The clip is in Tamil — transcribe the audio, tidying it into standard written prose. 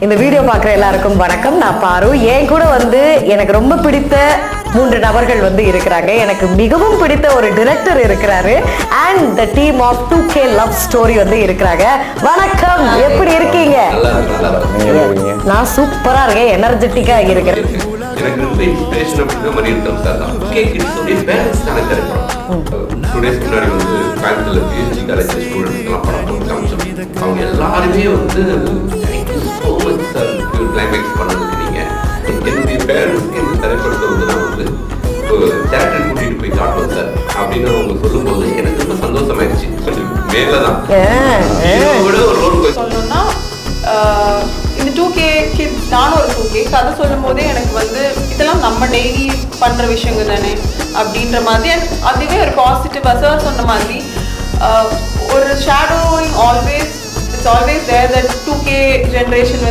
இந்த வீடியோ பார்க்குற எல்லாருக்கும் வணக்கம். நான் பாரு. என் கூட எனக்கு ரொம்ப பிடித்த 3 நபர்கள் இருக்கிறாங்க. எனக்கு மிகவும் பிடித்த ஒரு டைரக்டர் இருக்கிறாரு. And the team of 2K love story இருக்கிறாங்க. வணக்கம், எப்படி இருக்கீங்க? நான் சூப்பரா இருக்கேன், எனர்ஜெட்டிக்கா இருக்கிறேன். எனக்கு ரொம்ப இன்ஸ்பிரேஷன் அப்படிங்கிற மாதிரி இருக்கும் சார் தான். கேட்குறதுடைய பேரண்ட்ஸ்க்கான திரைப்படம் 2 days முன்னாடி கோயம்புத்தூர்ல பிஎஸ்சி காலேஜ் ஸ்டூடெண்ட்ஸ்லாம் படம் போட்டு காமிச்சோம். அவங்க எல்லாருமே thank you so much sir climax பண்ணதுக்கு. நீங்கள் என்னுடைய பேரண்ட்ஸ்க்கு இந்த திரைப்படத்தை நான் டேரக்டர் கூட்டிகிட்டு போய் காட்டுவோம் சார் அப்படின்னு அவங்க சொல்லும்போது எனக்கு ரொம்ப சந்தோஷமாயிடுச்சு. கொஞ்சம் மேலே தான் விட ஒரு ரோல் சொல்லணும்னா இந்த 2K கிட்ஸ், நானும் ஒரு 2K கதை சொல்லும் போதே எனக்கு இதெல்லாம் நம்ம டெய்லி பண்ணுற விஷயங்க தானே அப்படின்ற மாதிரி. அதுவே ஒரு பாசிட்டிவாக சார் சொன்ன மாதிரி ஒரு shadowing always there that 2K generation